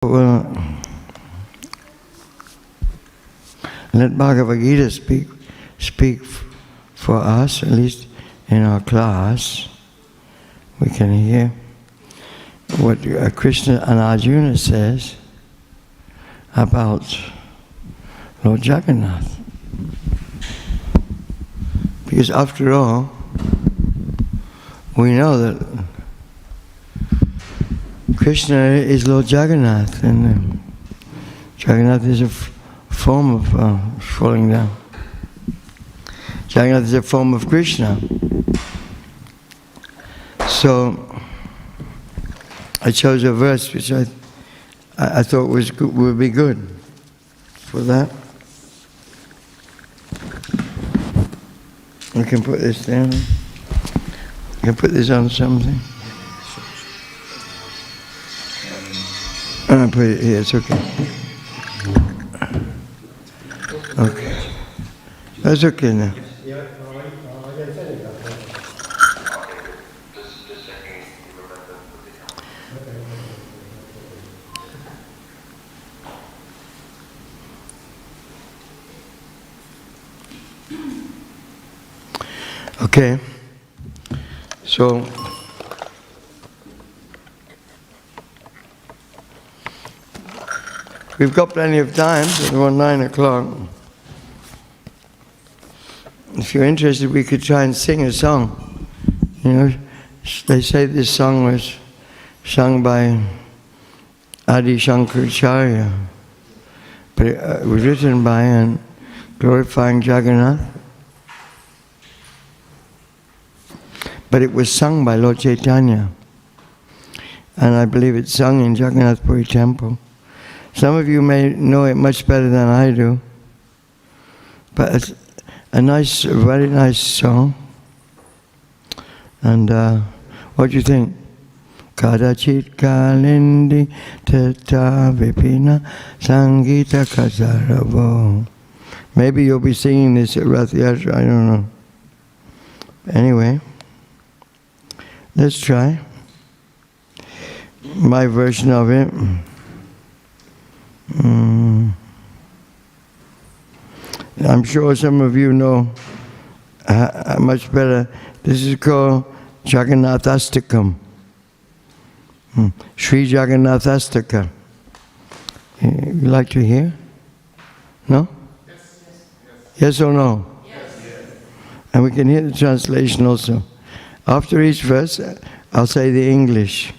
Well, let Bhagavad Gita speak for us, at least in our class. We can hear what Krishna and Arjuna says about Lord Jagannath. Because after all, we know that Krishna is Lord Jagannath, and Jagannath is a form of falling down. Jagannath is a form of Krishna. So I chose a verse which I thought would be good for that. We can put this down. We can put this on something. I put it here, it's okay. Okay. That's okay now. Okay. So we've got plenty of time, it's around 9 o'clock. If you're interested, we could try and sing a song. You know, they say this song was sung by Adi Shankaracharya, but it was written by and glorifying Jagannath. But it was sung by Lord Chaitanya, and I believe it's sung in Jagannath Puri Temple. Some of you may know it much better than I do, but it's a very nice song. And what do you think? Kadachit kalindi tata vipina sangita kazaravo. Maybe you'll be singing this at Rath Yatra, I don't know. Anyway, let's try my version of it. I'm sure some of you know much better. This is called Jagannathastakam. Sri Jagannathastaka. You like to hear? No? Yes. Yes or no? Yes. And we can hear the translation also. After each verse, I'll say the English.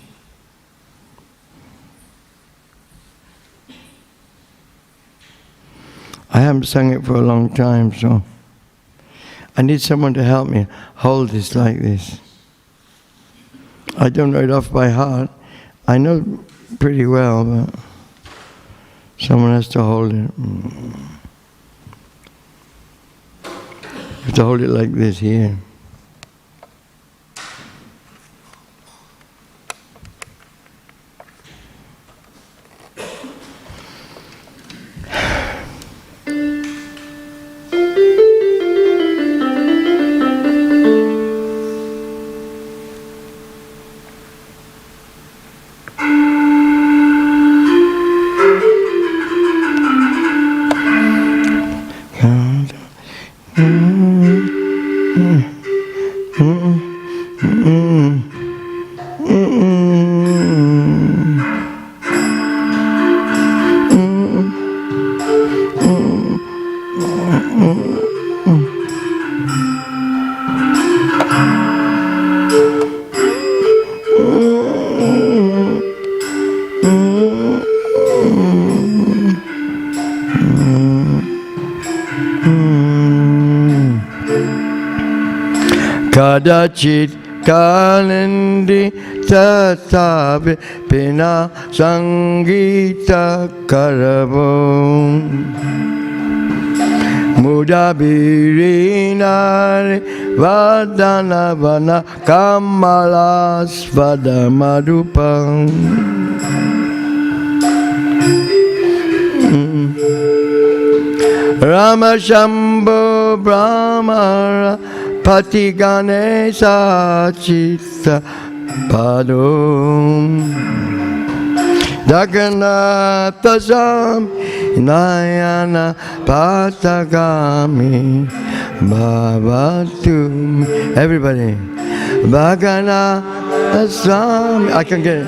I haven't sung it for a long time, so I need someone to help me hold this like this. I don't know it off by heart. I know pretty well, but someone has to hold it. You have to hold it like this here. Kadachit kalindi tatabe pina sangita karabo mudabirinare vadanavana kamalasvada madupam Rama Shambho Brahmara Patigane Sachita Padum Jagannatha Swami Nayana Patagami Bhavatu. Everybody. Bhagana Swami. I can get it.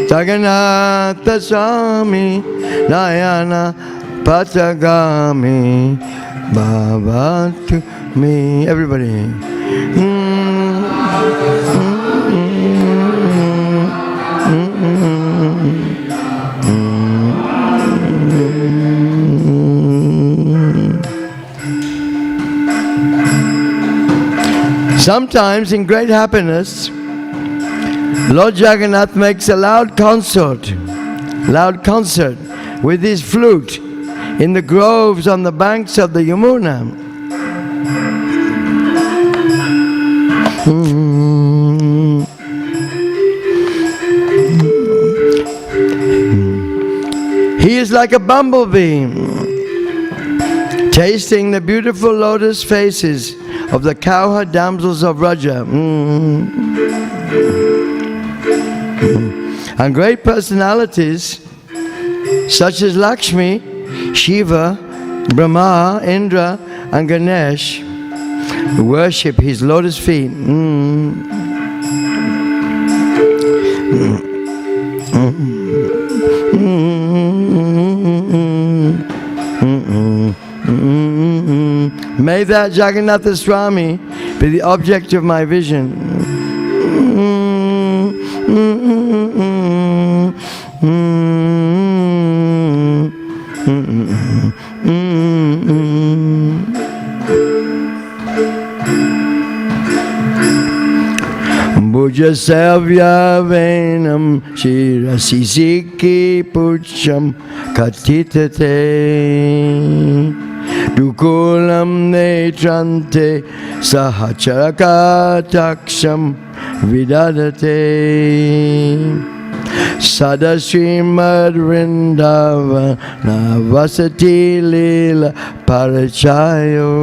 Jagannatha Swami Nayana Patagami Bhavatu me. Everybody. Sometimes in great happiness, Lord Jagannath makes a loud concert with his flute in the groves on the banks of the Yamuna. He is like a bumblebee, tasting the beautiful lotus faces of the cowherd damsels of Raja. And great personalities such as Lakshmi, Shiva, Brahma, Indra and Ganesh worship his lotus feet. May that Jagannatha Swami be the object of my vision. Bhuja Savya Venam Shirasisiki Pucham Katitate Dukulam Netrante Sahacharakataksham Vidadate Sada Śrīmad Vrindavana Vasati Lila Parachayo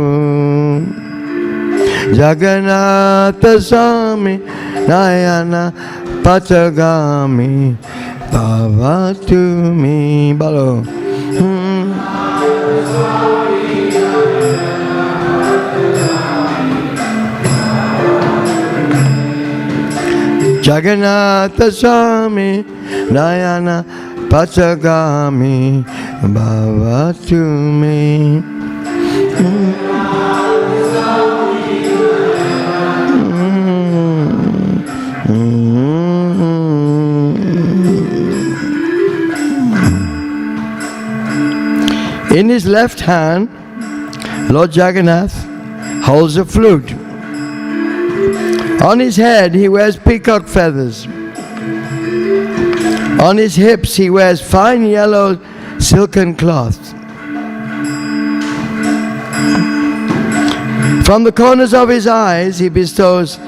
Jagannatha Swami Nayana Patagami Bhavatu me. Balo. Jagannatha Swami Nayana Patagami Bhavatu me. In his left hand, Lord Jagannath holds a flute. On his head, he wears peacock feathers. On his hips, he wears fine yellow silken cloth. From the corners of his eyes, he bestows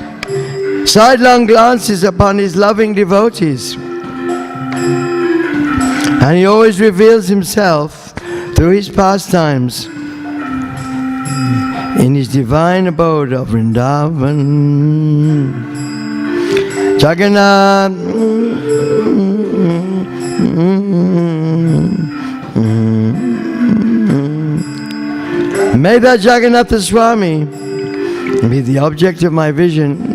sidelong glances upon his loving devotees. And he always reveals himself through his pastimes in his divine abode of Vrindavan. Jagannath. May that Jagannatha Swami be the object of my vision.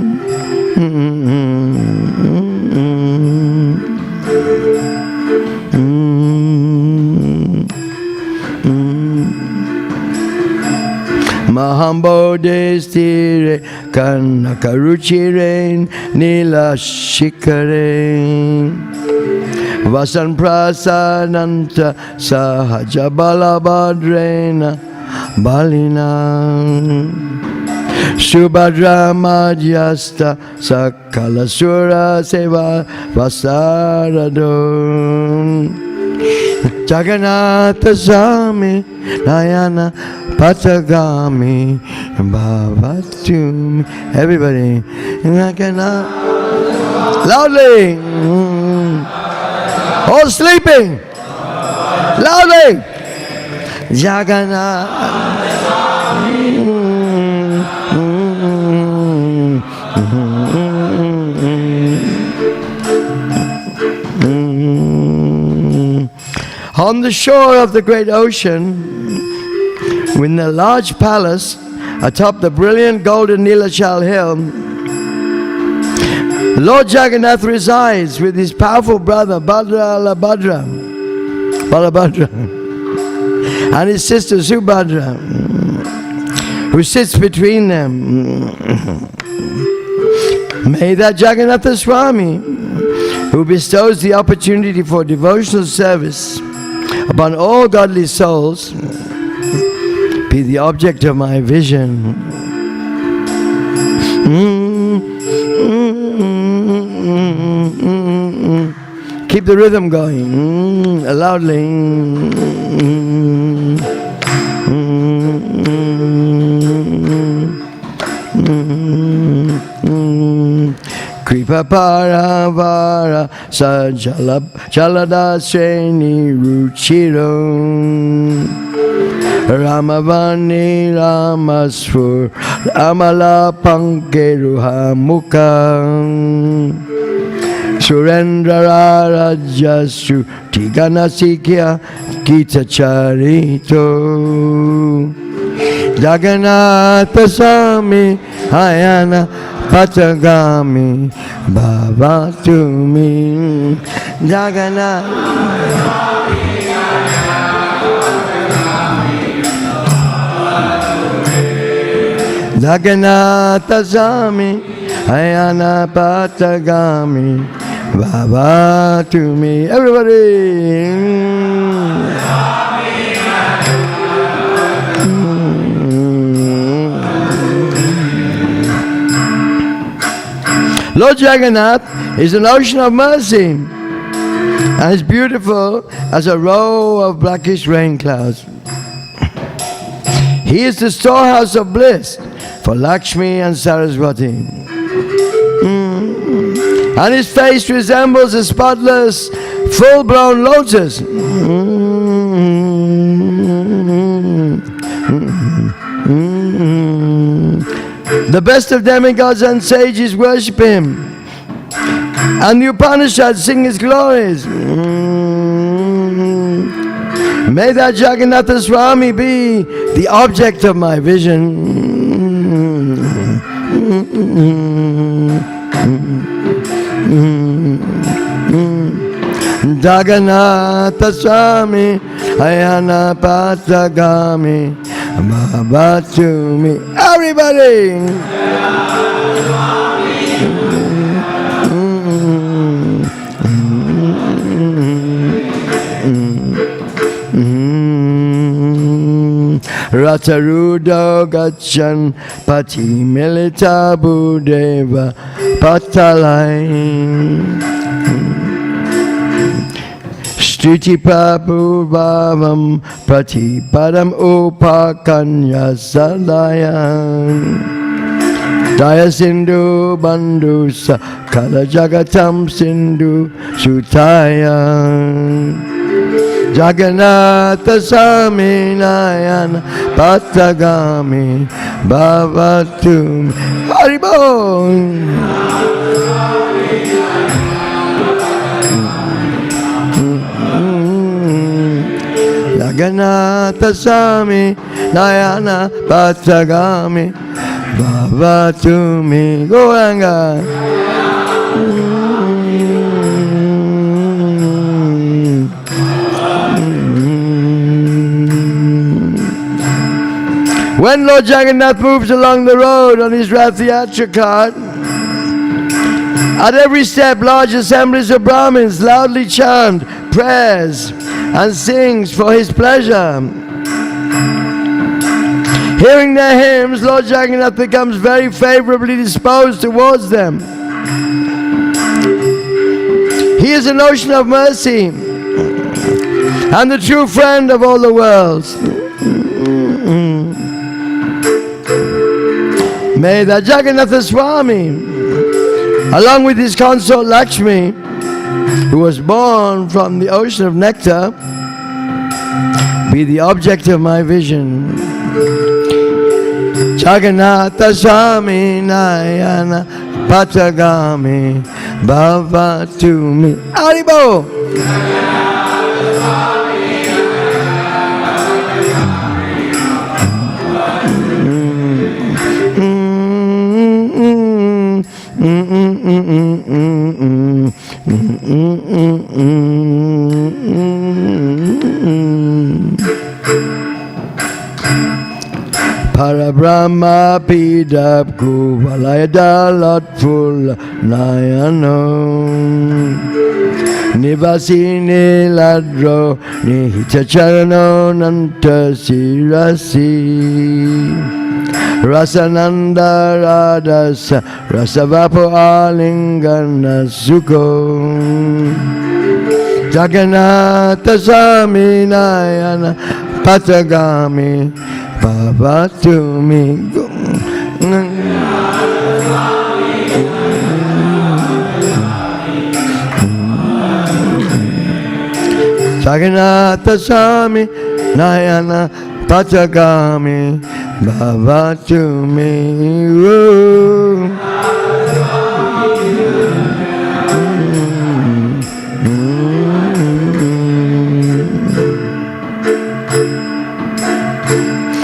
Mahambodestire Kanakaruchiren Nila Shikaren Vasan Prasananta Sahajabalabhadrena Balina Subhadra Madhyasta Sakalasura Seva Vasaradon Jagannatha Swami Nayana Patagami Bhavatu. Everybody, loudly. All sleeping. Loudly. Jagannath. On the shore of the great ocean, in a large palace atop the brilliant golden Nilachal hill, Lord Jagannath resides with his powerful brother Balabhadra, and his sister Subhadra, who sits between them. May that Jagannatha Swami, who bestows the opportunity for devotional service upon all godly souls, be the object of my vision. Keep the rhythm going loudly. Kripa para vara chalada sreni ruchiro Ramavani Ramasfur Amala Pankeruha Mukha Surendra Rajasu Tiganasikya Gita Charito Jagannatha Swami Hayana Patagami Bhavatumi Jagannatha Jagannatha Swami Hayana Patagami Bhavatumi. Everybody! Lord Jagannath is an ocean of mercy and is beautiful as a row of blackish rain clouds. He is the storehouse of bliss for Lakshmi and Saraswati. And his face resembles a spotless, full-blown lotus. The best of demigods and sages worship him, and the Upanishads sing his glories. May that Jagannatha Swami be the object of my vision. Jagannatha Swami Hayana Patagami Bhavatumi. Everybody! Ratarudo Gachan Pati Milita Budeva Patalai Striti Papu Bhavam Prati Padam Upakanya Sadayan Daya Sindhu Bandhu Sakala Jagatam Sindhu Sutayan Jagannatha Swami Nayana Patagami Bhavatum. Haribol! Jagannatha Swami Nayana Patagami Bhavatumi. Goranga. When Lord Jagannath moves along the road on his Rath-yatra cart, at every step large assemblies of Brahmins loudly chant prayers and sings for his pleasure. Hearing their hymns, Lord Jagannath becomes very favorably disposed towards them. He is an ocean of mercy and the true friend of all the worlds. May the Jagannatha Swami, along with his consort Lakshmi, who was born from the ocean of nectar, be the object of my vision. Jagannatha Swami Nayana Patagami Bhava to me. Haribo! Parabrahma Pidap Kuvalaya Lotful Nayano Nivasi Niladro Nihitacharano Nanta Sirasi Rasananda Radasa Rasavapo Alingana Sukho Jagannatha Swami Nayana Patagami Bhava to me. Jagannatha Swami Nayana Patagami Bhava to me.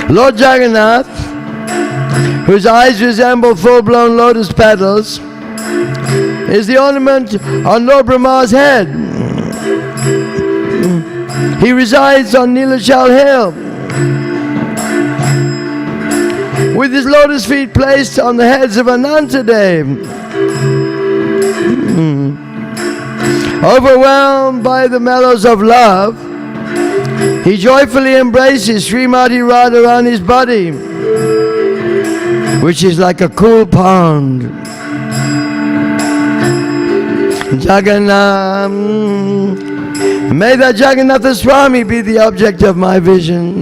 Lord Jagannath, whose eyes resemble full-blown lotus petals, is the ornament on Lord Brahma's head. He resides on Nilachal Hill, with his lotus feet placed on the heads of Anantadev. Overwhelmed by the mellows of love, he joyfully embraces Srimati Radharani's body, which is like a cool pond. Jagannath, may that Jagannatha Swami be the object of my vision.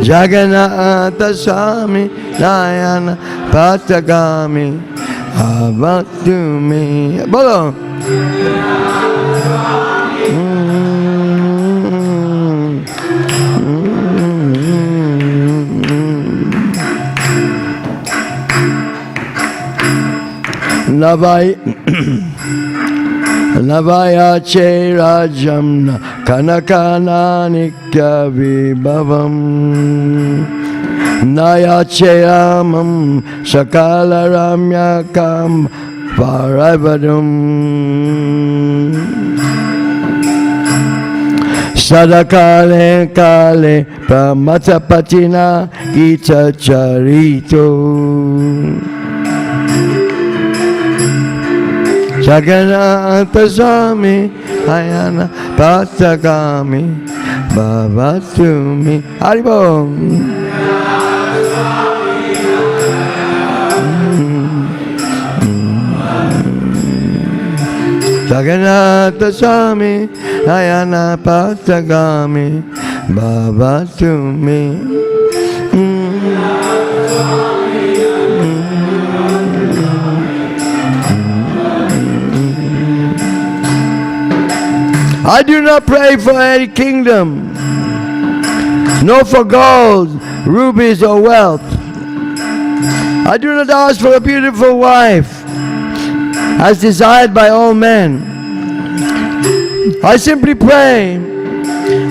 Jagannatha Swami Nayana Patagami Avatumi. Bolo. Navaya Cherajamna Kanakana Nikya Vibhavam Naya Cheramam Sakala Ramyakam Parabadum Sadakale Kale Pramatapatina Gita Charito Jagannatha Swami Ayana Patagami Bhavatumi. Haribo. Jagannatha Swami Ayana Patagami Bhavatumi. I do not pray for any kingdom, nor for gold, rubies, or wealth. I do not ask for a beautiful wife, as desired by all men. I simply pray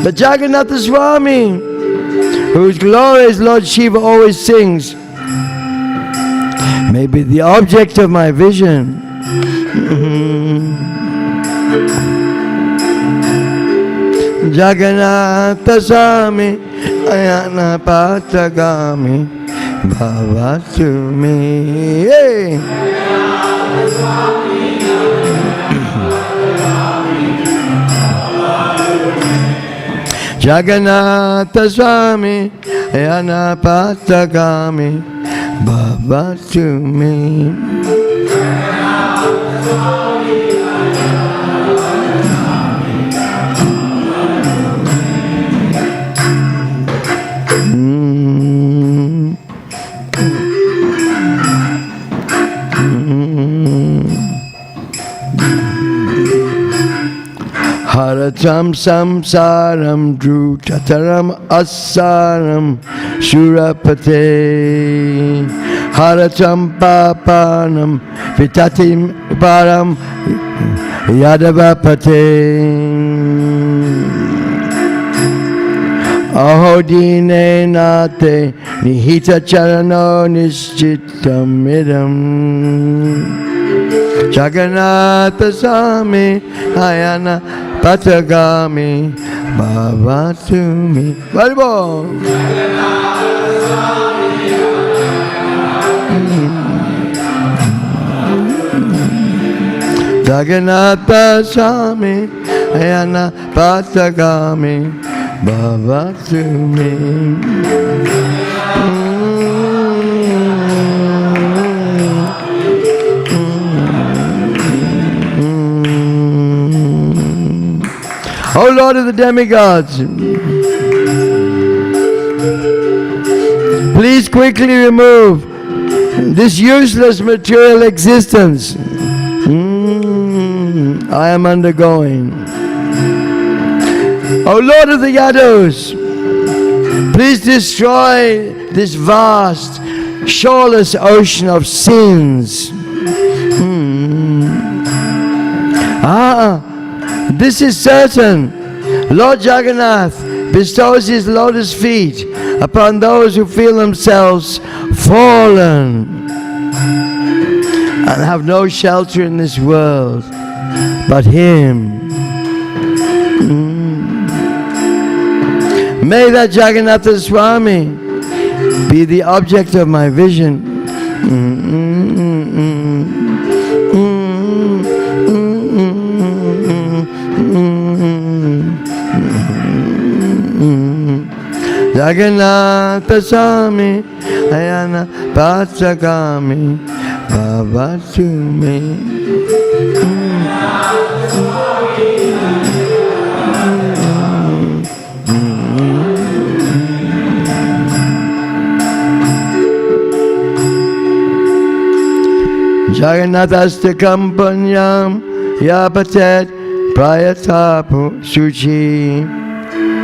that Jagannatha Swami, whose glories Lord Shiva always sings, may be the object of my vision. Jagannatha Swami Ayana Patagami Bhavatumi. Hey. Jagannatha Swami Ayana Patagami Bhavatumi. Haratam samsaram drutataram asaram surapate. Haratam papanam vitatim param yadavapate. Ahodine nate nihita charano nischitam idam. Jagannatha Swami ayana patagami bhavatumi. Varbo. Jagannatha Swami ayana patagami bhavatumi. O Lord of the demigods, please quickly remove this useless material existence I am undergoing. O Lord of the Yadus, please destroy this vast, shoreless ocean of sins. This is certain. Lord Jagannath bestows his lotus feet upon those who feel themselves fallen and have no shelter in this world but him. May that Jagannatha Swami be the object of my vision. Jagannatha Swami ayana patagami bhavatumi. Jagannathaste kampanyam yapatet prayatapu suchi.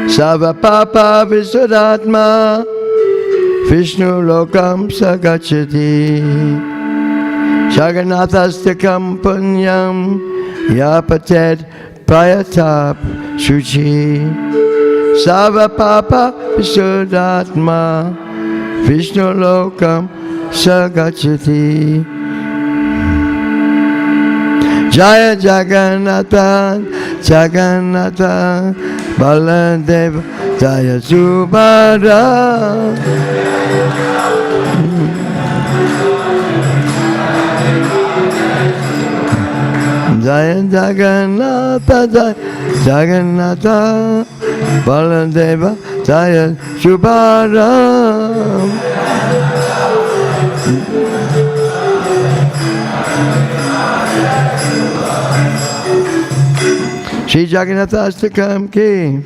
Sava papa visudatma Vishnu lokam sagachati. Jagannathaste punyam yapated prayatap shuchi. Sava papa visudatma Vishnu lokam sagachati. Jaya Jagannatha Jagannatha Baladeva Jaya Subhadra. Jaya Jagannatha Jaya Jagannatha Baladeva Jaya Subhadra. Shri Jagannatha Astakam ki,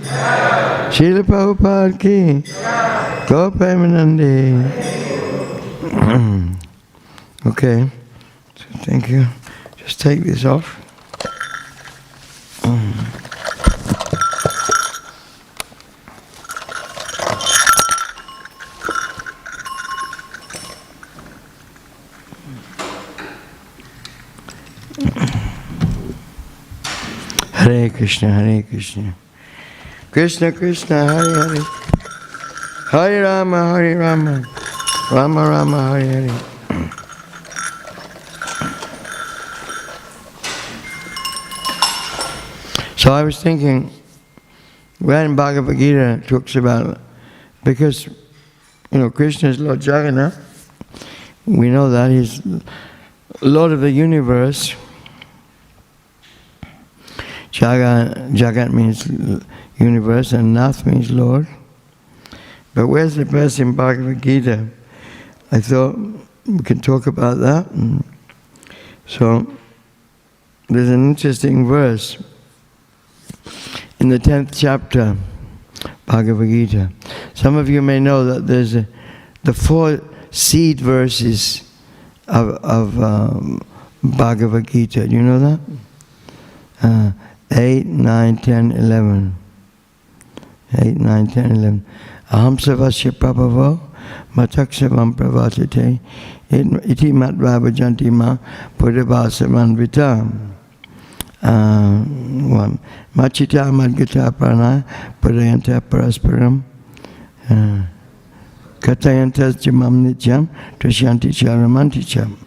Srila Prabhupada ki, Go Premanandi. Okay, so thank you. Just take this off. Hare Krishna, Hare Krishna, Krishna Krishna, Hare Hare, Hare Rama, Hare Rama, Rama Rama, Hare Hare. So I was thinking, when Bhagavad Gita talks about, because, Krishna is Lord Jagannath, we know that he's Lord of the universe. Jagat means universe and Nath means Lord. But where's the verse in Bhagavad Gita? I thought we could talk about that. So there's an interesting verse in the 10th chapter, Bhagavad Gita. Some of you may know that there's the 4 seed verses of Bhagavad Gita. Do you know that? 8, 9, 10, 11. 8, 9, 10, 11. Aham savasya prabhavo mataksavam pravatite iti matva bhajanti ma buddhavasaman vitam. Machita madgata prana pradayanta parasparam katayantas jamam nityam trashyanti charamanti cham.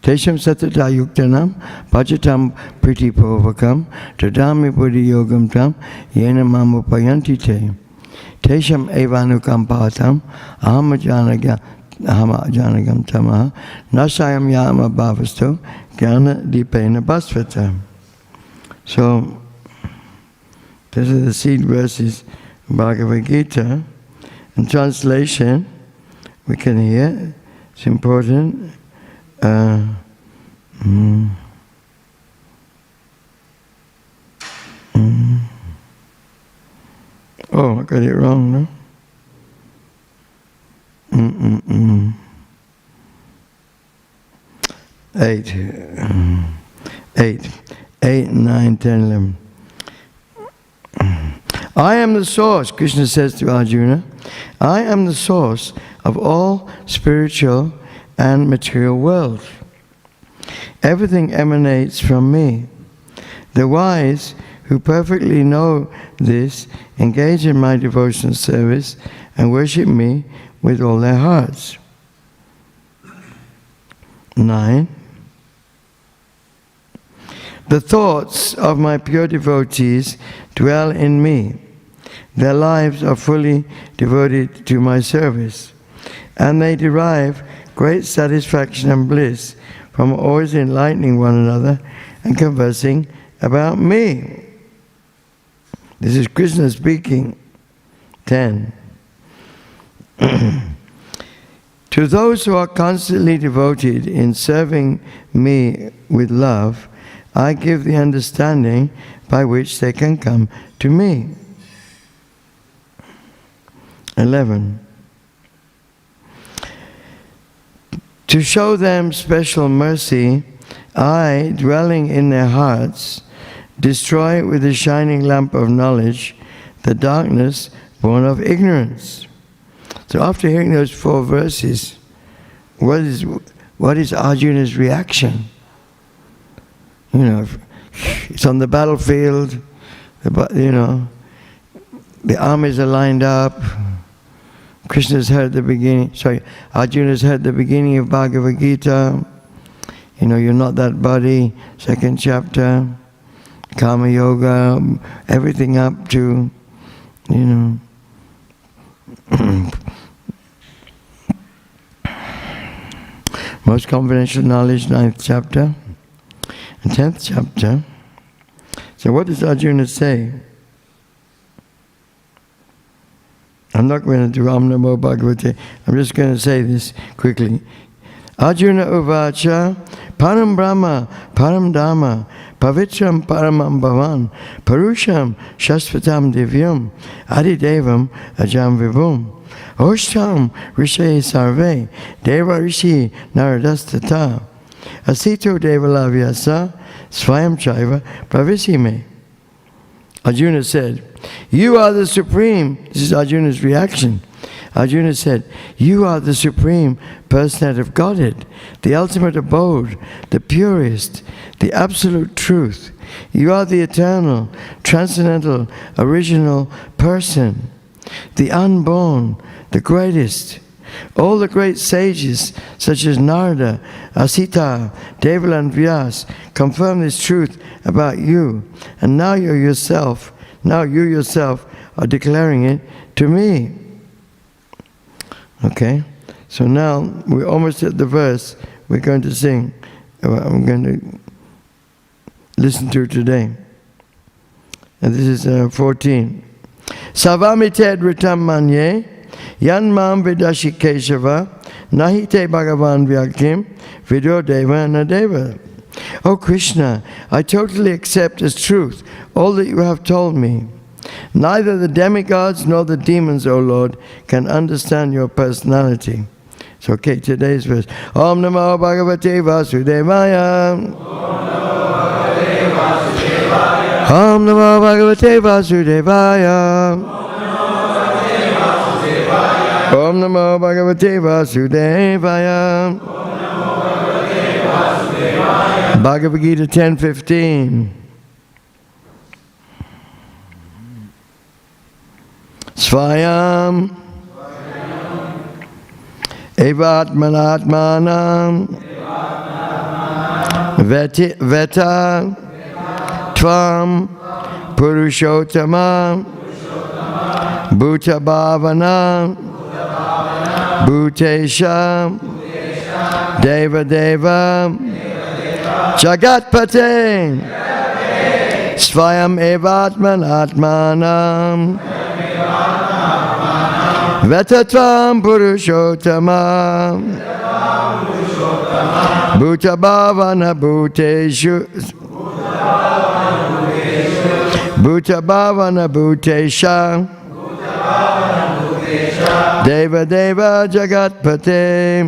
Tesham satata yuktanam pachatam priti pavakam tadami buddhi yogam tam yena mamupayanti te. Tesham evanukam patam aham ajanagam tamaha nasayam yama bhavasto jnana dipena bhasvata. So, these are the seed verses of Bhagavad Gita. In translation, we can hear, it's important. Oh, I got it wrong, no? 8, 9, 10, 11. I am the source, Krishna says to Arjuna, I am the source of all spiritual and material world. Everything emanates from me. The wise, who perfectly know this, engage in my devotional service and worship me with all their hearts. 9. The thoughts of my pure devotees dwell in me. Their lives are fully devoted to my service, and they derive great satisfaction and bliss from always enlightening one another and conversing about me. This is Krishna speaking. 10. To those who are constantly devoted in serving me with love, I give the understanding by which they can come to me. 11. To show them special mercy, I, dwelling in their hearts, destroy with the shining lamp of knowledge the darkness born of ignorance. So after hearing those 4 verses, what is Arjuna's reaction? You know, it's on the battlefield, the armies are lined up. Krishna's heard the beginning, Arjuna's heard the beginning of Bhagavad Gita. You're not that body, 2nd chapter, Karma Yoga, everything up to, most confidential knowledge, 9th chapter, and 10th chapter. So what does Arjuna say? I'm not going to do Om Namo Bhagavate. I'm just going to say this quickly. Arjuna uvacha param brahma param dhamma pavitram paramam bhavan parusham shasvatam divyam adidevam ajam vibhum oshtam rishe sarve deva rishi naradastata asito devalavyasa svayam chaiva pravisime. Arjuna said, you are the supreme. This is Arjuna's reaction. Arjuna said, you are the supreme personality of Godhead, the ultimate abode, the purest, the absolute truth. You are the eternal, transcendental, original person, the unborn, the greatest. All the great sages, such as Narada, Asita, Devala and Vyas, confirm this truth about you. And now you yourself are declaring it to me. Okay? So now we're almost at the verse we're going to sing. I'm going to listen to today. And this is 14. Savamited ritam manye yan mam vidashi keshava nahite bhagavan vyaktim vido deva nadeva. O Krishna, I totally accept as truth all that you have told me. Neither the demigods nor the demons, O Lord, can understand your personality. So, okay, today's verse. Om Namo Bhagavate Vasudevaya. Om Namo Bhagavate Om Namo Bhagavate Vasudevaya. Om Namo Bhagavate Vasudevaya. Bhagavad Gita 10:15. Svayam evatmanatmanam veta tvam purushottama bhuta bhavana bhutesha deva deva jagatpate svayam evatmanatmanam Vetatvam Purushottama Bhuta Bhavana Bhuteshu Bhuta Bhavana Bhutesha Deva Deva Jagatpate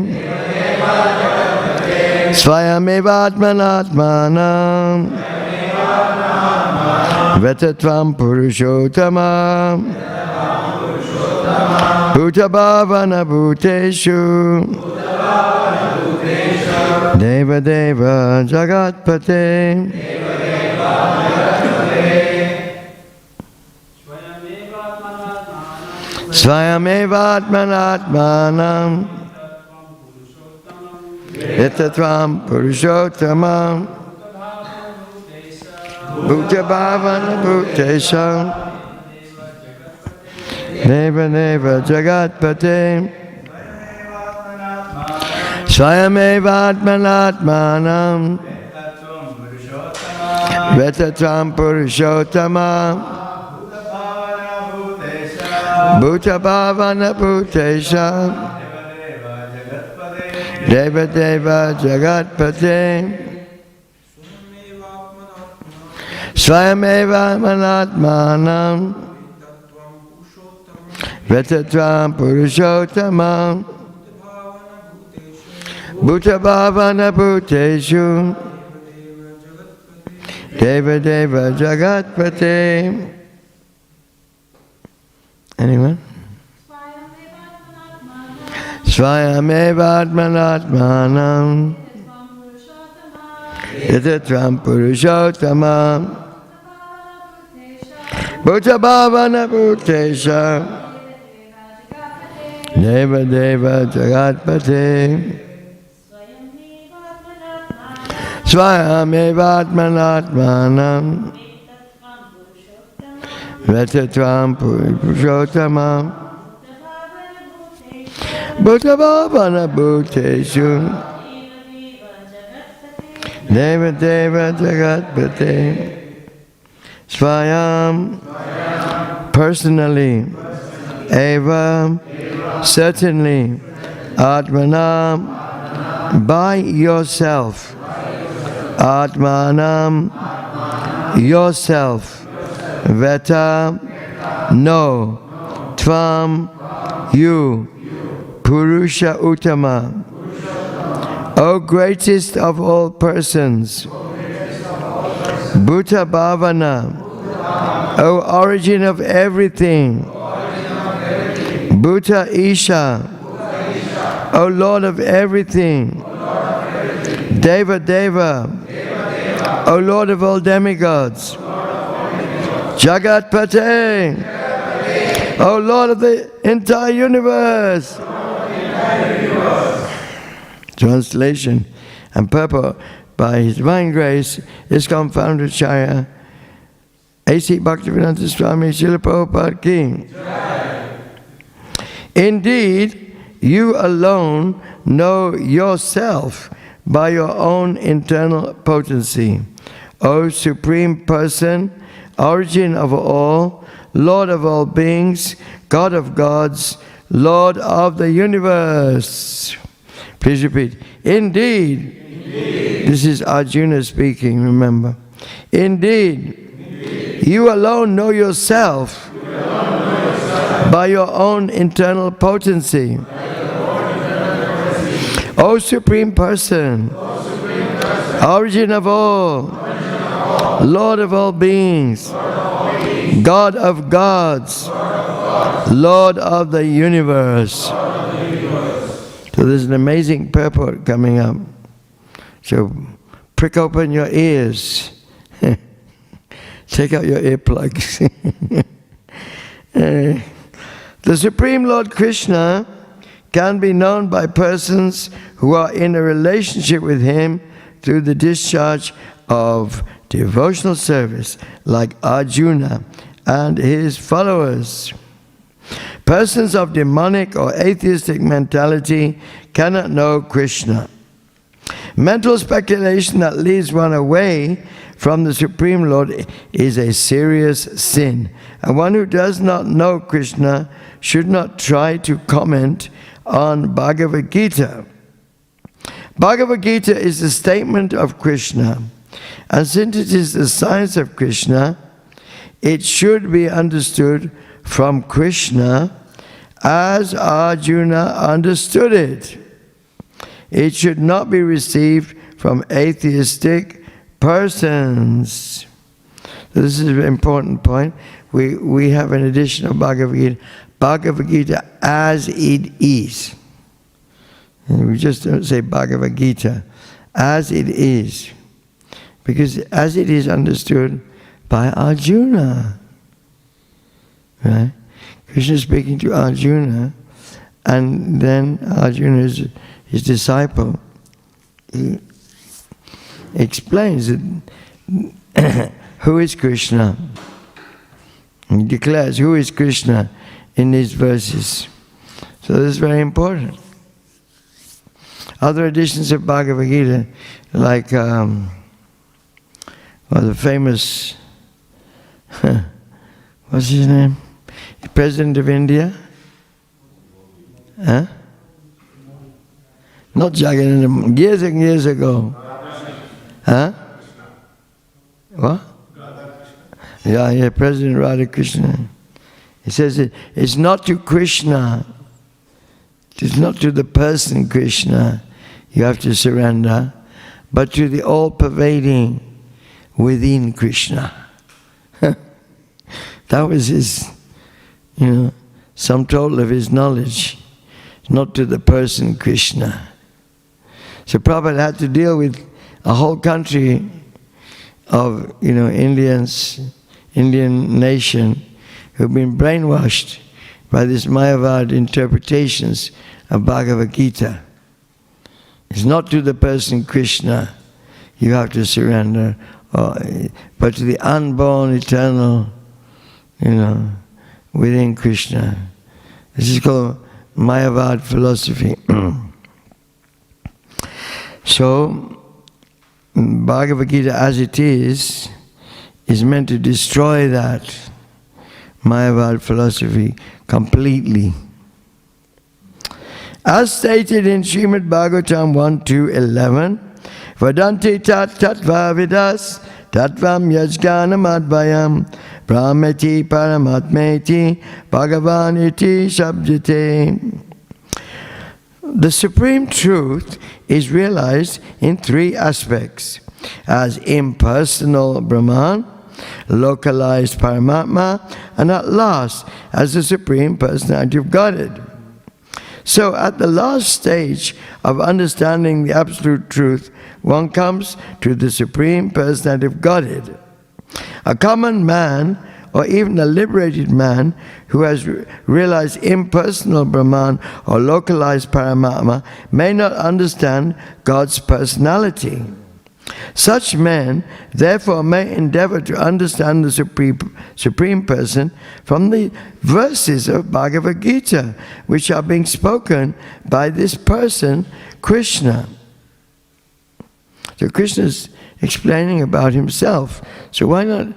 Svayamevatmanatmanam Vetatvam Purushottama Bhuta Bhavana Bhuteshu Deva Deva Jagatpate Svayamevatmanatmanam Etatvam Purushottamam Bhuta Bhavana Bhutesha Deva Deva Jagatpate Swayamevatmanatmanam Vetatvam Purushottama Bhuta Bhavana Bhutesha Deva Deva Jagatpate Swayamevatmanatmanam Vetatvam Purushottama Bhuta Bhavana Bhuteshu Deva Deva Jagatpate. Anyone? Swayamevatmanatmanam Vetatvam Purushottama Bhuta Bhavana Bhutesha Deva Deva Jagatpate Swayamevatmanatmanam Vetatvam Purushottama Bhuta Bhavana Bhuteshu Deva Deva Jagatpate Swayam personally Eva certainly Atmanam by yourself Atmanam yourself Veta no Tvam you Purusha Uttama O greatest of all persons Bhuta Bhavana O origin of everything Bhuta Isha O Lord of everything Deva Deva O Lord of all demigods Jagatpate O Lord of the entire universe. Translation and purport by His Divine Grace ISKCON Founder-Acharya A.C. Bhaktivedanta Swami Śrīla Prabhupada Ki. Indeed, you alone know yourself by your own internal potency. O Supreme Person, origin of all, Lord of all beings, God of gods, Lord of the universe. Please repeat. Indeed. This is Arjuna speaking, remember. Indeed. You alone know yourself by your own internal potency. O Supreme Person, origin of all, Lord of all beings, God of gods, Lord of the universe. So there's an amazing purport coming up. So prick open your ears. Take out your earplugs. The Supreme Lord Krishna can be known by persons who are in a relationship with Him through the discharge of devotional service, like Arjuna and his followers. Persons of demonic or atheistic mentality cannot know Krishna. Mental speculation that leads one away from the Supreme Lord is a serious sin. And one who does not know Krishna should not try to comment on Bhagavad Gita. Bhagavad Gita is a statement of Krishna. And since it is the science of Krishna, it should be understood from Krishna as Arjuna understood it. It should not be received from atheistic persons. So this is an important point. We have an edition of Bhagavad Gita as it is. And we just don't say Bhagavad Gita, as it is. Because as it is understood by Arjuna. Right? Krishna is speaking to Arjuna, and then Arjuna is his disciple. He explains that who is Krishna. He declares who is Krishna in these verses. So this is very important. Other editions of Bhagavad Gita, like the famous, what's his name? The President of India? Huh? Not Jagannath, years and years ago. Huh? What? Yeah, President Radhakrishna. He says it's not to Krishna, it's not to the person Krishna you have to surrender, but to the all-pervading within Krishna. That was his, sum total of his knowledge, not to the person Krishna. So Prabhupada had to deal with a whole country of, Indian nation who've been brainwashed by this Mayavad interpretations of Bhagavad Gita. It's not to the person Krishna you have to surrender, but to the unborn, eternal, within Krishna. This is called Mayavad philosophy. So, Bhagavad Gita as it is meant to destroy that Mayavad philosophy completely. As stated in Śrīmad Bhāgavatam 1-11, Vadanti tat tattva vidas tattvam yajganam advayam brahmeti paramatmeti bhagavan iti shabdite. The supreme truth is realized in three aspects: as impersonal Brahman, localized Paramatma, and at last as the Supreme Personality of Godhead. So at the last stage of understanding the absolute truth, one comes to the Supreme Personality of Godhead. A common man, or even a liberated man who has realized impersonal Brahman or localized Paramatma, may not understand God's personality. Such men, therefore, may endeavor to understand the Supreme Person from the verses of Bhagavad Gita, which are being spoken by this person, Krishna. So Krishna is explaining about himself. So why not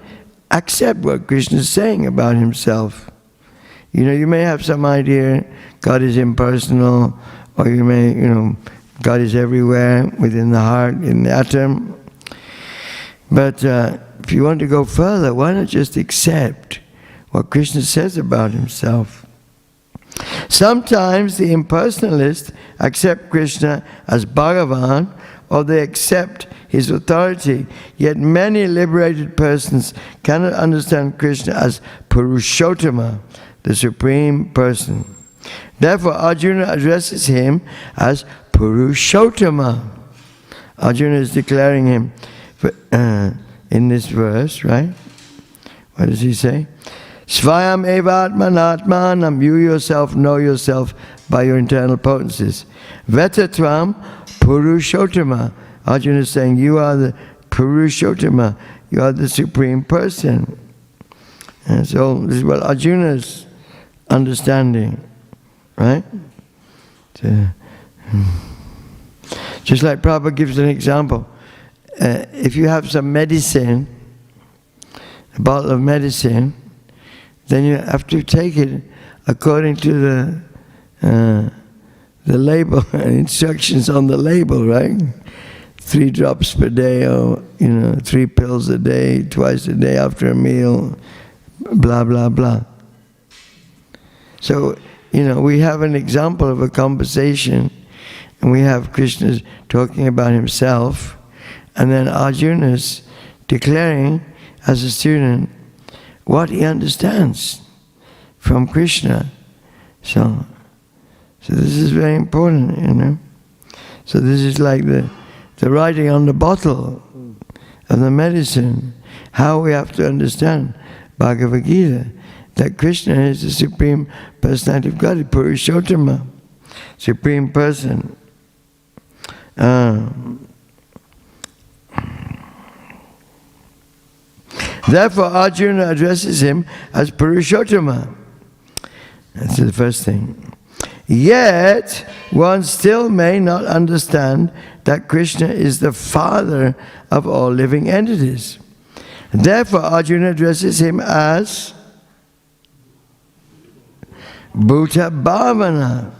accept what Krishna is saying about himself? You may have some idea God is impersonal, or you may, God is everywhere, within the heart, in the atom. But if you want to go further, why not just accept what Krishna says about himself? Sometimes the impersonalists accept Krishna as Bhagavan, or they accept his authority, yet many liberated persons cannot understand Krishna as Purushottama, the Supreme Person. Therefore, Arjuna addresses him as Purushottama. Arjuna is declaring him in this verse, right? What does he say? Svayam eva atmanatmanam, you yourself know yourself by your internal potencies. Vetatvam Purushottama. Arjuna is saying, you are the Purushottama, you are the Supreme Person. And so this is what Arjuna's understanding, right? Just like Prabhupada gives an example. If you have some medicine, a bottle of medicine, then you have to take it according to the label, instructions on the label, right? 3 drops per day, or 3 pills a day, twice a day after a meal, blah, blah, blah. So, we have an example of a conversation, and we have Krishna talking about himself, and then Arjuna's declaring as a student what he understands from Krishna. So this is very important, So this is like the writing on the bottle of the medicine, how we have to understand Bhagavad Gita, that Krishna is the Supreme Personality of God, Purushottama, Supreme Person. Therefore, Arjuna addresses him as Purushottama. That's the first thing. Yet, one still may not understand that Krishna is the father of all living entities. Therefore, Arjuna addresses him as Bhuta Bhavana.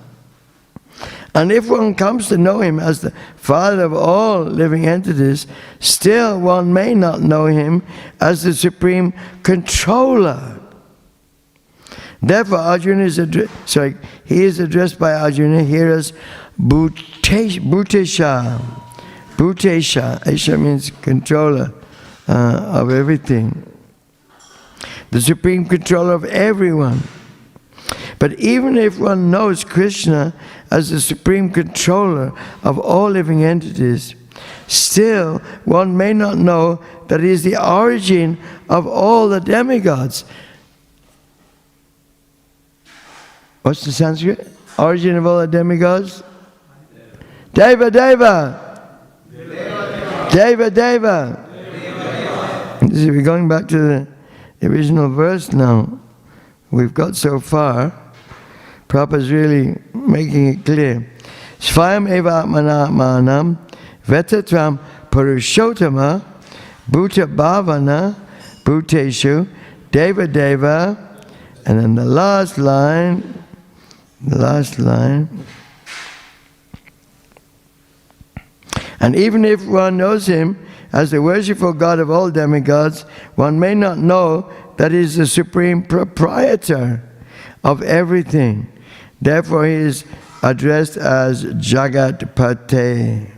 And if one comes to know him as the father of all living entities, still one may not know him as the supreme controller. Therefore, Arjuna is he is addressed by Arjuna here as Bhutesha. Bhutesha. Esha means controller of everything. The supreme controller of everyone. But even if one knows Krishna as the supreme controller of all living entities, still one may not know that he is the origin of all the demigods. What's the Sanskrit? Origin of all the demigods? Deva Deva! Deva Deva! We're going back to the original verse now. We've got so far. Prabhupada's really making it clear. Svayam eva atmanatmanam vetatvam purushottama bhuta bhavana bhuteshu deva deva. And then the last line. And even if one knows him as the worshipful God of all demigods, one may not know that he is the supreme proprietor of everything. Therefore, he is addressed as Jagatpati.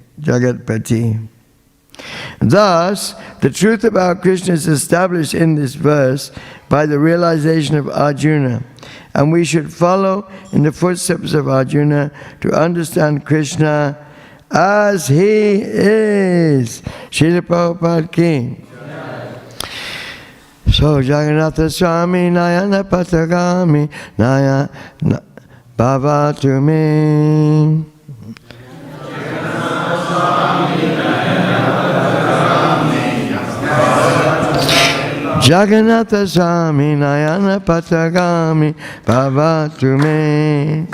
Thus, the truth about Krishna is established in this verse by the realization of Arjuna. And we should follow in the footsteps of Arjuna to understand Krishna as he is. Srila Prabhupada ki. So, Jagannatha Swami Nayana Patagami Nayana Bhavatu me. Jagannatha Swami Nayana Patagami Bhavatu me.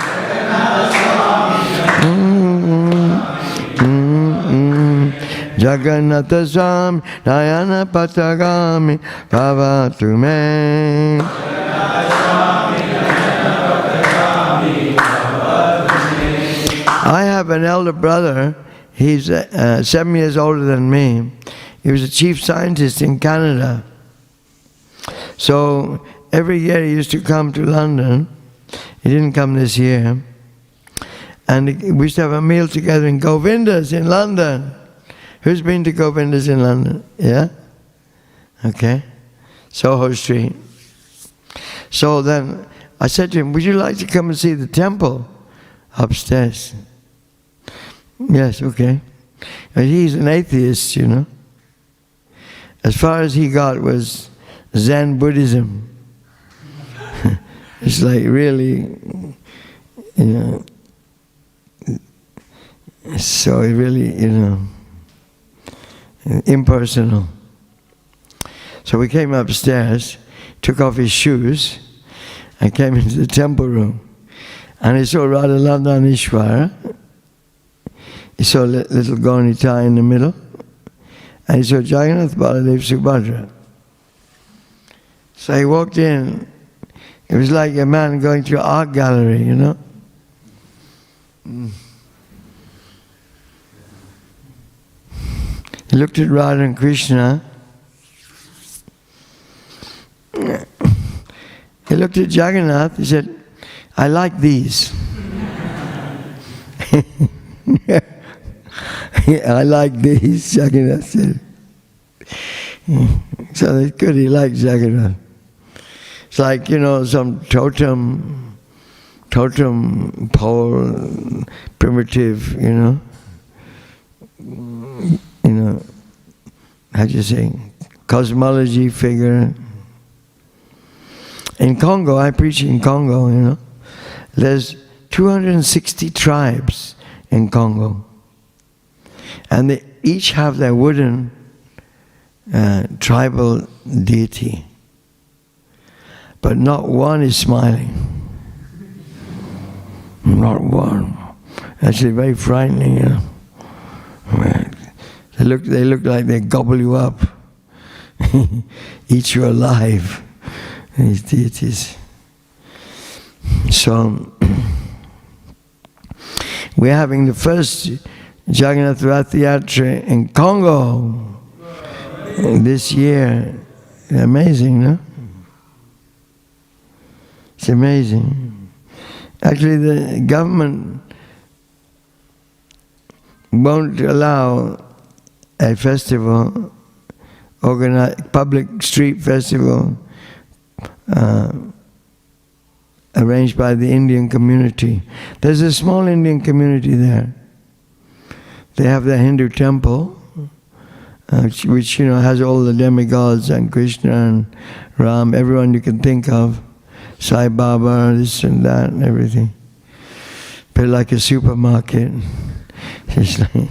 Jagannatha Swami Nayana Patagami Bhavatu me. I have an elder brother. He's 7 years older than me. He was a chief scientist in Canada. So every year he used to come to London He didn't come this year. And we used to have a meal together in Govinda's in London. Who's been to Govinda's in London? Yeah? Okay. Soho Street. So then I said to him, would you like to come and see the temple upstairs? Yes, okay. And he's an atheist, you know. As far as he got was Zen Buddhism. It's like really, you know, so it really, you know, impersonal. So we came upstairs, took off his shoes, and came into the temple room. And he saw Radha Ishvara. He saw little Gaunita in the middle. And he saw Jagannath, Baladev, Subhadra. So he walked in. It was like a man going to an art gallery, you know. He looked at Radha and Krishna. He looked at Jagannath. He said, I like these. I like these, Jagannath said. So that's good, he liked Jagannath. It's like, you know, some totem pole, primitive, you know, how do you say, cosmology figure. In Congo, I preach in Congo, you know, there's 260 tribes in Congo. And they each have their wooden tribal deity. But not one is smiling. Not one. Actually very frightening, you know. They look like they gobble you up. Eat you alive. These deities. So we're having the first Jagannath Rath Yatra in Congo this year. Amazing, no? It's amazing. Actually, the government won't allow a festival, public street festival, arranged by the Indian community. There's a small Indian community there. They have their Hindu temple, which you know has all the demigods and Krishna and Ram, everyone you can think of, Sai Baba, this and that and everything. But like a supermarket, it's like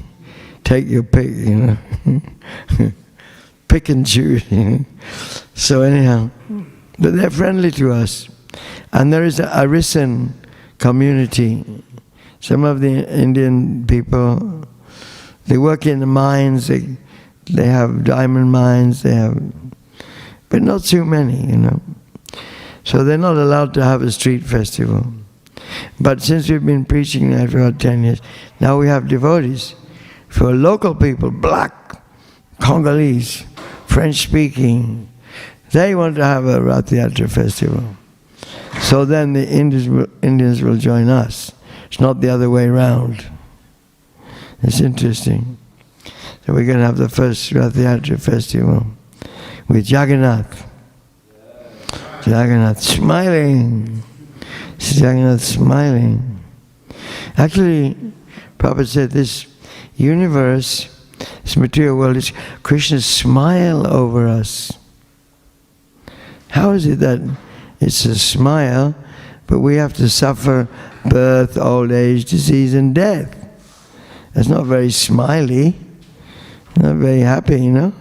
take your pick, you know, pick and choose. You know? So anyhow, but they're friendly to us. And there is a artisan community. Some of the Indian people, they work in the mines, they have diamond mines, but not too many, you know. So they're not allowed to have a street festival. But since we've been preaching that for about 10 years, now we have devotees. For local people, black, Congolese, French-speaking, they want to have a Rath Yatra festival. So then the Indians will join us. It's not the other way around. It's interesting. So we're going to have the first Rath Yatra festival with Jagannath. Jagannath smiling. Jagannath smiling. Actually, Prabhupada said this universe, this material world, is Krishna's smile over us. How is it that it's a smile, but we have to suffer birth, old age, disease, and death? That's not very smiley, not very happy, you know?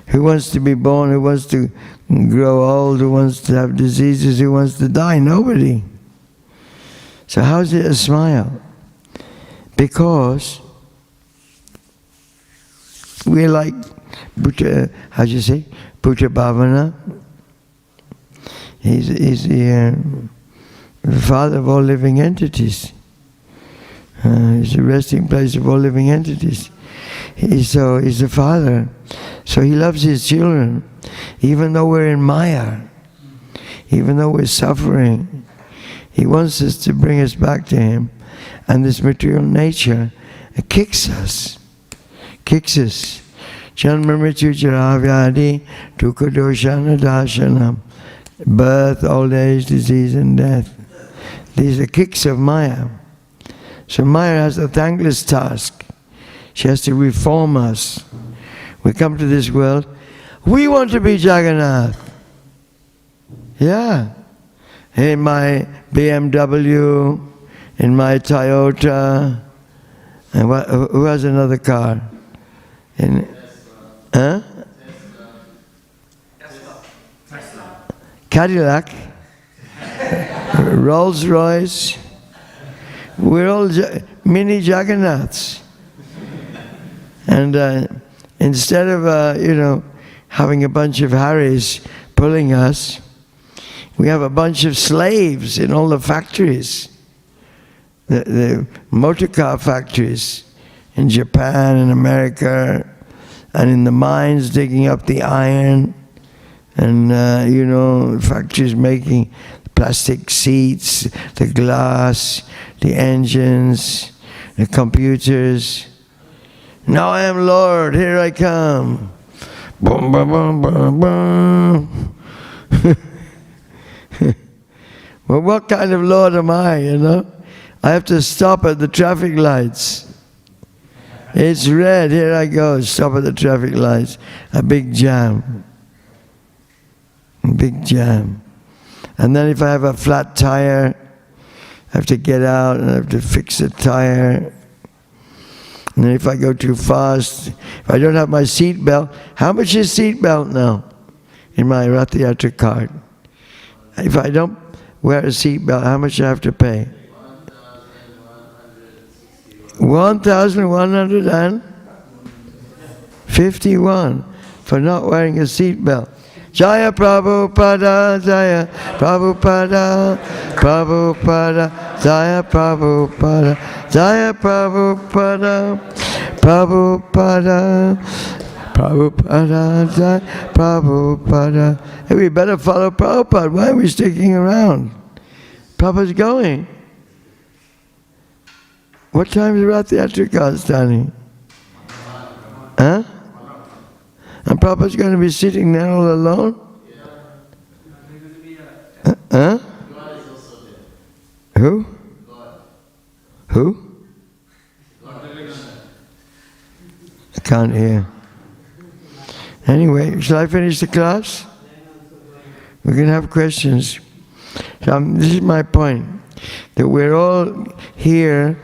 Who wants to be born? Who wants to grow old? Who wants to have diseases? Who wants to die? Nobody. So how is it a smile? Because we're like Bhuta, how do you say? Bhuta Bhavana. He's the father of all living entities. He's the resting place of all living entities. He's the father. So he loves his children. Even though we're in Maya, even though we're suffering. He wants us to bring us back to Him. And this material nature kicks us. Janma mrityu jara vyadi dukkha doshana dashanam. Birth, old age, disease and death. These are kicks of Maya. So Maya has a thankless task. She has to reform us. We come to this world, we want to be Jagannath. Yeah. In my BMW, in my Toyota, and who has another car? Huh? Cadillac, Rolls Royce. We're all mini Jagannaths. And instead of having a bunch of Hares pulling us, we have a bunch of slaves in all the factories, the motor car factories in Japan and America, and in the mines digging up the iron, and factories making plastic seats, the glass, the engines, the computers. Now I am Lord, here I come. Boom, boom, boom, boom, boom. Well, what kind of Lord am I, I have to stop at the traffic lights. It's red, here I go, stop at the traffic lights. A big jam. And then if I have a flat tire, I have to get out and I have to fix the tire. And then if I go too fast, if I don't have my seat belt, how much is seat belt now in my Rath-yatra card? If I don't wear a seat belt, how much do I have to pay? 1,151 for not wearing a seat belt. Jaya Prabhupada, Jaya Prabhupada, Prabhupada, Jaya Prabhupada, Jaya Prabhupada, Prabhupada, Prabhupada, Jaya Prabhupada. Hey, we better follow Prabhupada. Why are we sticking around? Prabhupada's going. What time is Rath-yatra starting? Huh? And Prabhupada's going to be sitting there all alone? Huh? Who? Who? I can't hear. Anyway, shall I finish the class? We can have questions. So this is my point, that we're all here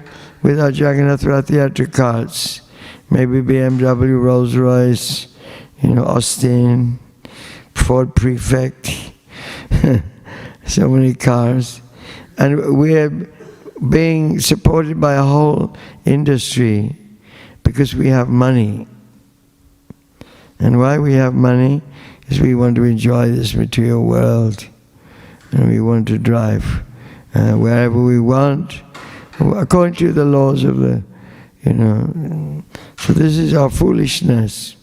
with our Jagannath Rath-yatra cards. Maybe BMW, Rolls Royce, Austin, Ford Prefect, so many cars. And we're being supported by a whole industry because we have money. And why we have money is we want to enjoy this material world. And we want to drive wherever we want, according to the laws of the, So this is our foolishness.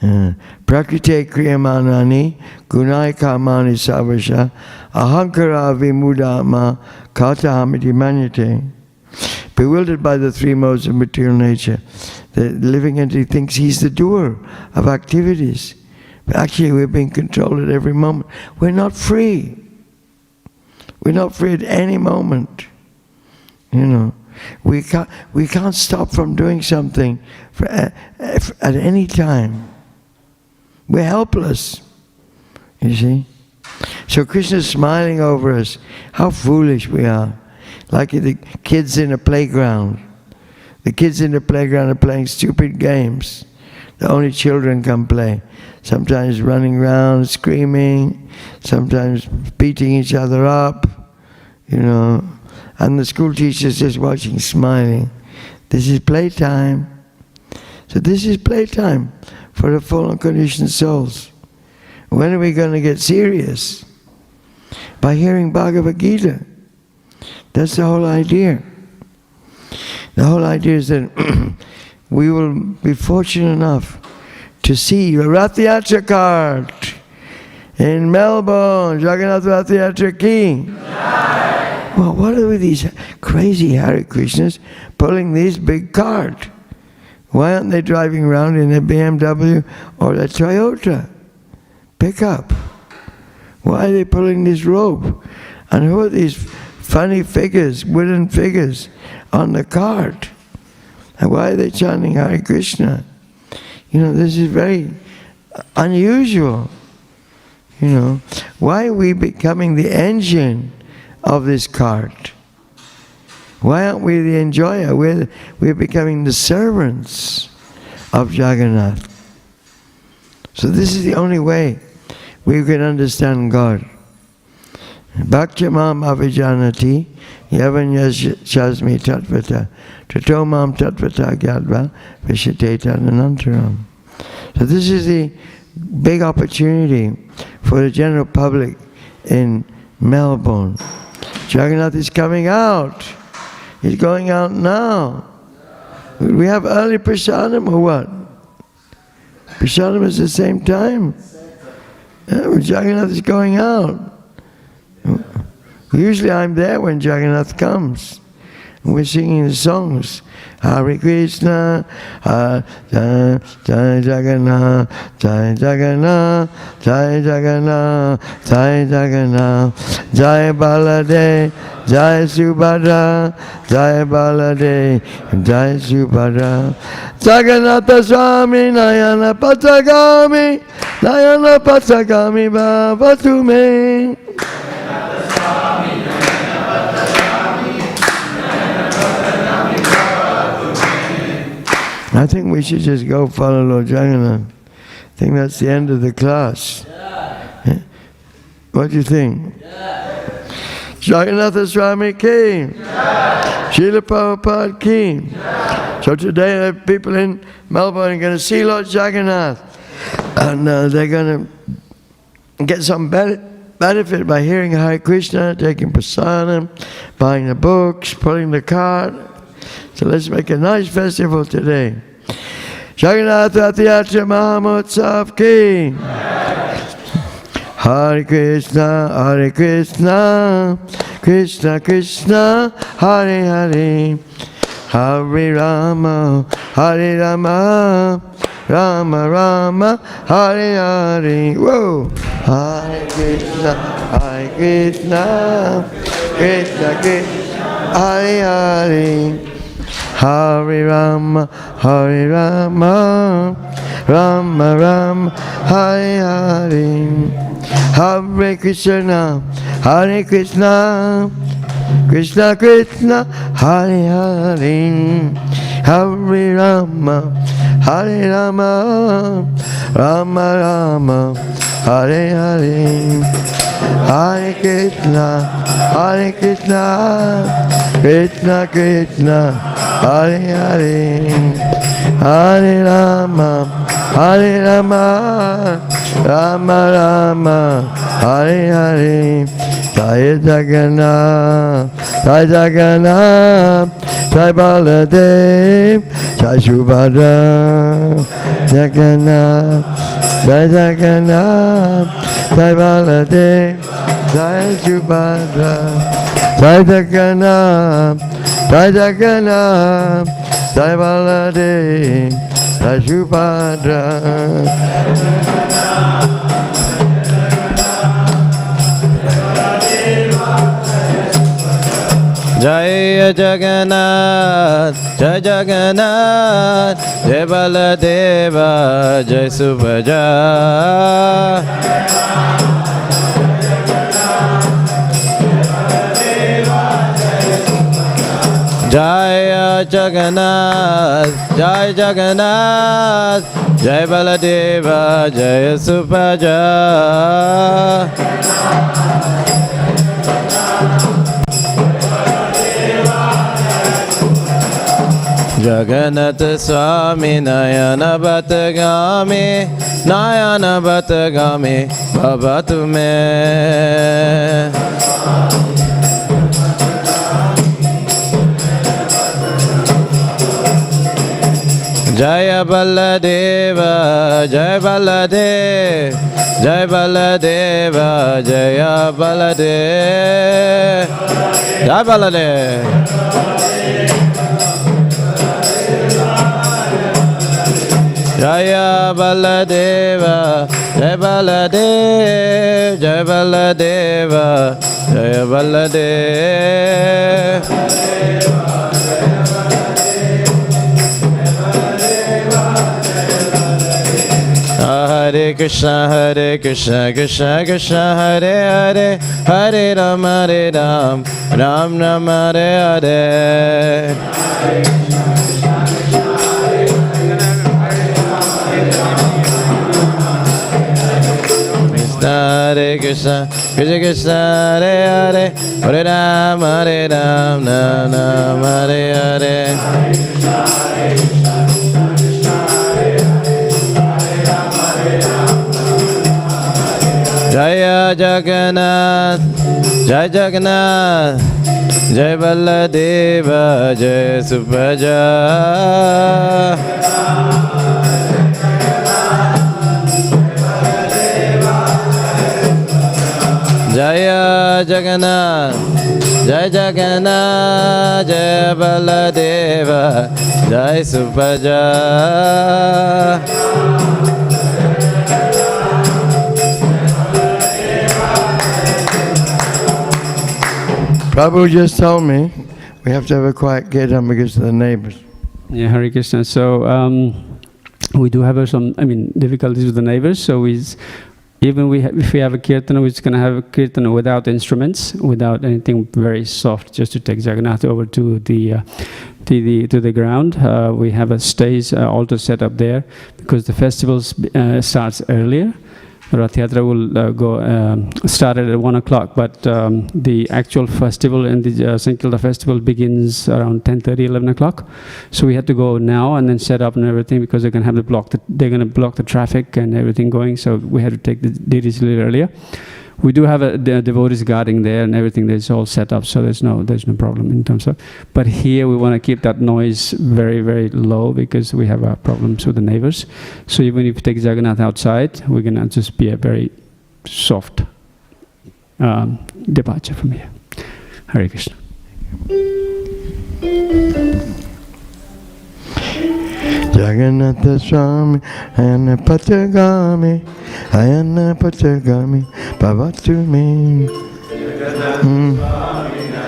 Prakrite kriyamanani gunai kamani savasha ahankara vimudama katahamiti manyate. Bewildered by the three modes of material nature, the living entity thinks he's the doer of activities. But actually we're being controlled at every moment. We're not free. We're not free at any moment. We can't stop from doing something at any time. We're helpless, you see. So Krishna's smiling over us. How foolish we are. Like the kids in a playground. The kids in the playground are playing stupid games that only children can play. Sometimes running around, screaming, sometimes beating each other up, and the school teacher's just watching, smiling. This is playtime. So this is playtime for the fallen conditioned souls. When are we going to get serious? By hearing Bhagavad Gita. That's the whole idea. The whole idea is that we will be fortunate enough to see your Rath-yatra card In Melbourne, Jagannath Rath Yatra ki. Well, what are with these crazy Hare Krishnas pulling these big cart? Why aren't they driving around in a BMW or a Toyota pickup? Why are they pulling this rope? And who are these funny figures, wooden figures on the cart? And why are they chanting Hare Krishna? You know, this is very unusual. You know, why are we becoming the engine of this cart? Why aren't we the enjoyer? We're becoming the servants of Jagannath. So this is the only way we can understand God. Bhakti-mam avijanati yavan yashasmi tatvata tato mam tatvata gyadva vishateta nanantaram. So this is the big opportunity for the general public in Melbourne. Jagannath is coming out. He's going out now. We have early prasadam or what? Prasadam is the same time. Jagannath is going out. Usually I'm there when Jagannath comes. And we're singing the songs. Hare Krishna, Jai Jagannath, Jai Jagannath, Jai Jagannath, Jai Jagannath, Jai Baladev, Jai Subhadra, Jai Baladev, Jai Subhadra. Jagannatha Swami, Nayana Patagami, Nayana Patagami Bhavatu me. I think we should just go follow Lord Jagannath. I think that's the end of the class. Yeah. What do you think? Yeah. Jagannath Swami ki. Yeah. Srila Prabhupada ki. Yeah. So today people in Melbourne are going to see Lord Jagannath. And they're going to get some benefit by hearing Hare Krishna, taking prasadam, buying the books, pulling the cart. So let's make a nice festival today. Jagannath Rath Yatra Mahamotsav ki. Hare Krishna, Krishna Krishna, Hare Hare, Hare Rama, Hare Rama, Rama Rama, Hare Hare. Whoa! Hare Krishna, Krishna Krishna, Hare Hare. Hare Rama, Hare Rama, Rama Rama, Hare Hare. Hare Krishna, Krishna Krishna, Hare Hare. Hare Rama, Hare Rama, Rama Rama, Hare Hare. Hare Krishna, Krishna Krishna, Hare Hare. Hare Rama, Rama Rama, Hare Hare. Jai Jagannath, Jai Jagannath, Jai Baladev, Jai Subhadra, Jagannath, Jai Jagannath, Jai Baladev, Jai Subhadra, Jai Jagannath, Jai Jagannath, Jai Baladev, Jai Subhadra. Jai Jagannath, Jai Jagannath, Jai Baladeva, Jai Subhadra. Jai Jagannath, Jai Jagannath, Jai Baladeva, Jai Subhadra. Jagannath Swami Nayana Bhatagami, Nayana Bhatagami, Bhavatu me. Jaya Baladeva, Jaya Baladeva, Jaya Baladeva, Jaya Baladeva, Jaya Baladeva. Jaya Baladeva, Jaya Baladeva, Jaya Baladeva, Jaya Baladeva. Hare Krishna, Krishna Krishna, Hare Hare, Hare Ram, Ram Ram, Hare Hare. Hare Krishna, Krishna Krishna, Hare Hare, Hare Ram, Ram Ram, Hare Hare. Jaya Jagannath, Jai Jagannath, Jai Baladeva, Jai Subhaja. Jaya Jagannath, Jai Jagannath, Jai Baladeva, Jai Subhaja. Prabhu just told me we have to have a quiet kirtan because of the neighbors. Yeah, Hare Krishna. So we do have some, difficulties with the neighbors. So if we have a kirtan, we're just going to have a kirtan without instruments, without anything, very soft, just to take Jagannath over to the ground. We have a stage altar set up there because the festival starts earlier. Rath Yatra will start at 1 o'clock, but the actual festival and the Sankirtan festival begins around 10:30, 11 o'clock. So we had to go now and then set up and everything because they're going to block the traffic and everything going. So we had to take the deities a little earlier. We do have the devotees guarding there and everything. That's all set up, so there's no problem in terms of. But here we want to keep that noise very, very low because we have problems with the neighbors. So even if you take Jagannath outside, we're gonna just be a very soft departure from here. Hare Krishna. Jagannatha Swami, Ayana Patagami, Ayana Patagami, Bhavatu me.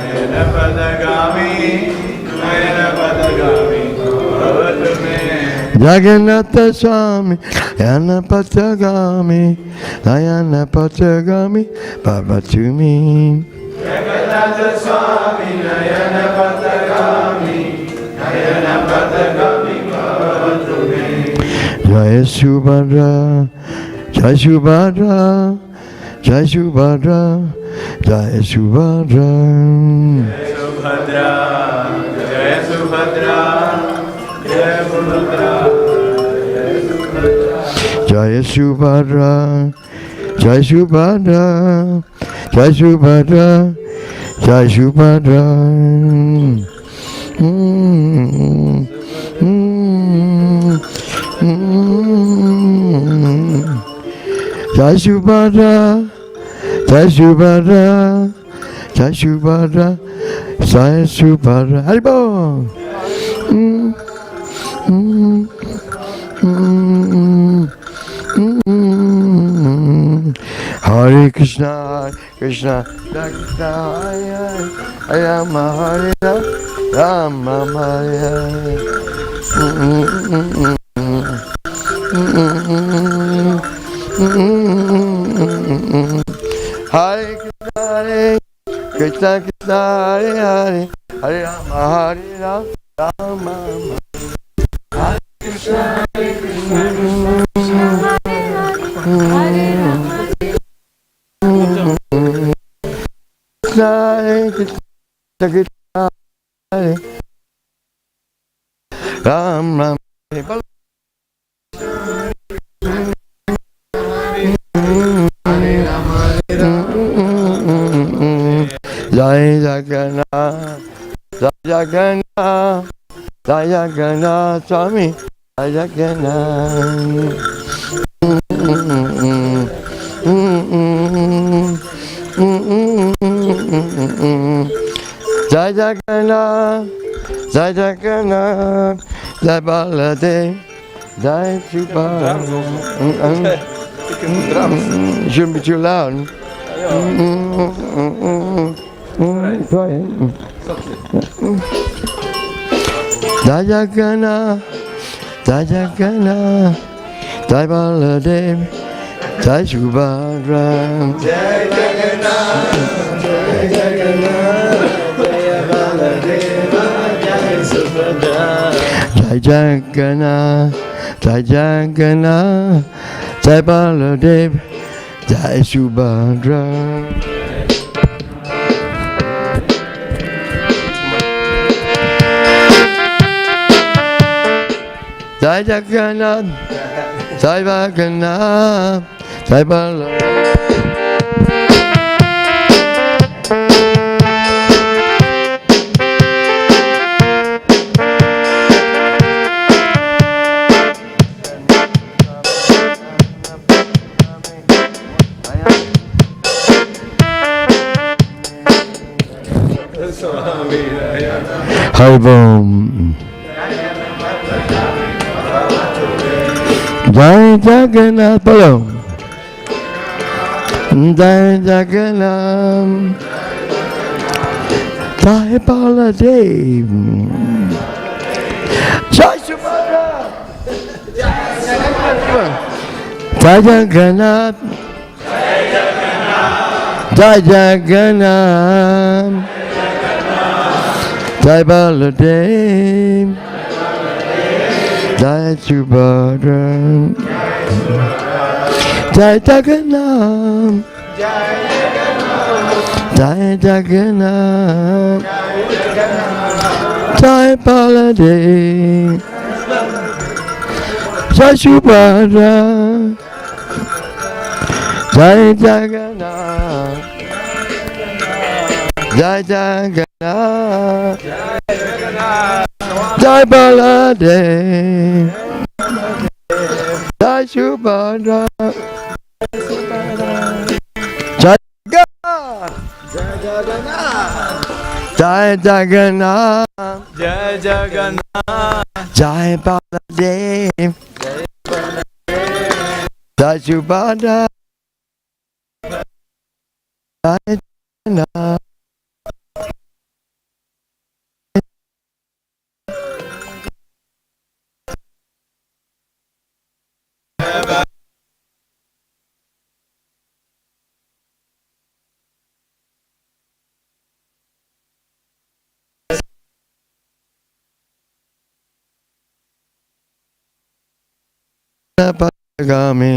Ayana Patagami, Ayana Patagami, Bhavatu me. Jagannatha Swami, Ayana Patagami, Ayana Patagami, Bhavatu me. Jagannatha Swami, Ayana Patagami, Ayana Patagami. Jai Subhadra, Jai Subhadra, Jai Subhadra, Jai Subhadra. Jai Subhadra, Jai Subhadra, Jai Subhadra, Jai Subhadra, Jai Subhadra, Jai Subhadra, Jai Subhadra, Jai Subhadra, Jai Subhadra, Jai Subhadra, Haribo. Hare Krishna, Krishna, Krishna, Hare Hare, Hare Rama, Hare Hare. Hare Krishna, Krishna, Hare Hare, Hare Rama, Hare Rama. Hare Krishna, Hare Krishna, Hare Rama, Hare Krishna, Hare Rama. Jai Jagannath, Jai Jagannath, Jai Jagannath Swami, Jai Jagannath. Jai Jagannath, Jai Jagannath, Jai Baladev, Jai Subhadra. Shouldn't be too loud. Try it. Jai Jagannath, Jai Jagannath, Jai Baladev, Jai Subhadra. Jai Jagannath, Jai Jagannath, Jai Baladeva, Jai Subhadra. Jai Jagannath, Jai Jagannath, Jai Baladev, Jai Subhadra. Jai Jagannath, Jai Jagannath, Jai Baladev. Harivom. Jai Jagannath, Bolo. Jai Jagannath, Jai Baladev, Jai Subhadra, Jai Jagannath, Jai Jagannath, Jai Baladev, Jai Subhadra, Jai Jagannath, Jai Jagannath, Jai Baladev, Jai Subhadra, Jai Jagannath, Jai Jagannath, Jai Baladev, Jai Subhadra, Jai Jagannath, Jai Jagannath, Jai Jagannath, Jai Baladev, Jai Subhadra, Jai Jagannath. Pagami